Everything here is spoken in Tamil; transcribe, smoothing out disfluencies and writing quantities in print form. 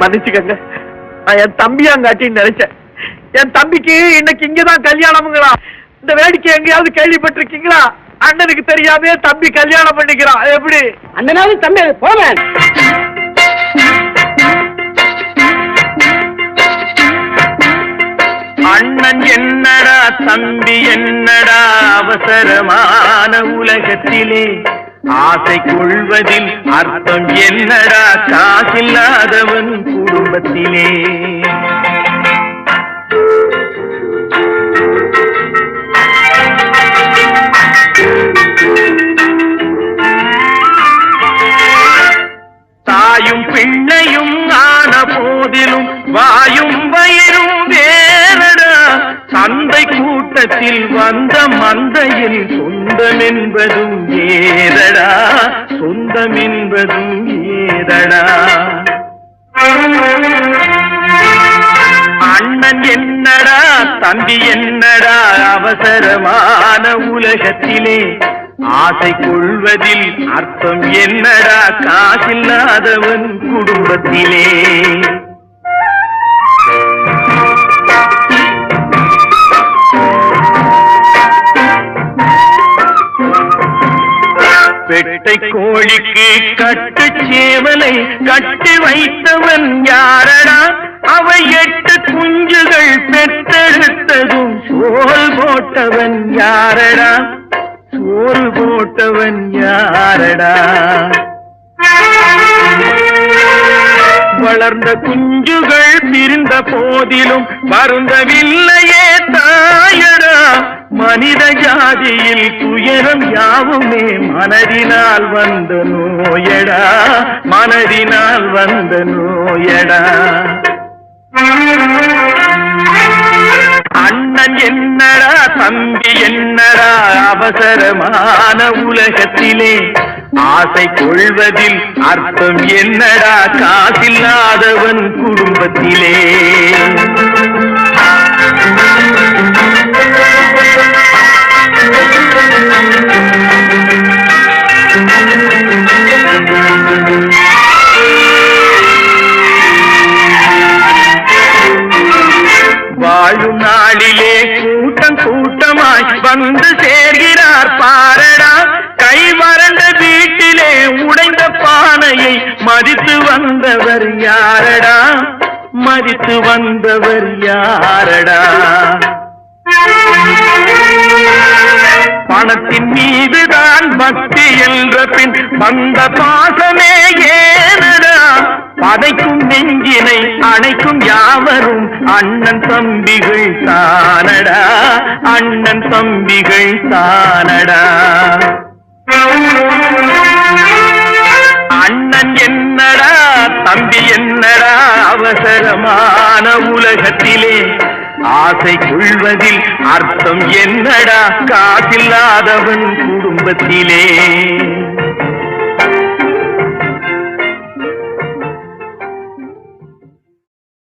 மன்னிச்சுக்கங்க, நான் என் தம்பியாங்காட்டின்னு நினைச்சேன். என் தம்பிக்கு இன்னைக்கு இங்கதான் கல்யாணம்ங்களா? இந்த வேடிக்கை எங்கேயாவது கேள்விப்பட்டிருக்கீங்களா? அண்ணனுக்கு தெரியாம தம்பி கல்யாணம் பண்ணிக்கிறான். எப்படி அண்ணனாவது தம்பி போவேன். அண்ணன் என்னடா தம்பி என்னடா அவசரமான உலகத்திலே ஆசை கொள்வதில் அர்த்தம் என்னடா காசில்லாதவன் குடும்பத்திலே. தாயும் பிள்ளையும் ஆன போதிலும் வாயும் வயிறும் வேறடா. சந்தை கூட்டத்தில் வந்த மந்தையில் சொந்தம் என்பதும் ஏதடா, சொந்தம் என்பதும் ஏதடா. அண்ணன் என்னடா தம்பி என்னடா அவசரமான உலகத்திலே ஆசை கொள்வதில் அர்த்தம் என்னடா காசில்லாதவன் குடும்பத்திலே. பெட்டை கோழிக்கு கட்டு சேவலை கட்டி வைத்தவன் யாரடா? அவை 8 குஞ்சுகள் பெற்றெடுத்ததும் சோல் போட்டவன் யாரடா? சோறு போட்டவன் யாரடா? வளர்ந்த குஞ்சுகள் பிரிந்த போதிலும் வருந்தவில்லையே தாயடா. மனித ஜாதியில் துயரம் யாவுமே மனதினால் வந்த நோயடா, மனதினால் வந்த நோயடா. அண்ணன் என்னடா தம்பி என்னடா அவசரமான உலகத்திலே ஆசை கொள்வதில் அர்த்தம் என்னடா காசில்லாதவன் குடும்பத்திலே. வாழும் நாளிலே கூட்டம் கூட்டமாய் வந்து சேர்கிறார் பாரடா. கை வறண்ட வீட்டிலே உடைந்த பானையை மதித்து வந்தவர் யாரடா? மதித்து வந்தவர் யாரடா? பணத்தின் மீதுதான் பக்தி என்ற பின் வந்த பாசமே ஏனடா? பதைக்கும் நெஞ்சினை அணைக்கும் யாவரும் அண்ணன் தம்பிகள் தானடா, அண்ணன் தம்பிகள் தானடா. அண்ணன் என்னடா தம்பி என்னடா அவசரமான உலகத்திலே ஆசை கொள்வதில் அர்த்தம் என்னடா காசில்லாதவன் குடும்பத்திலே.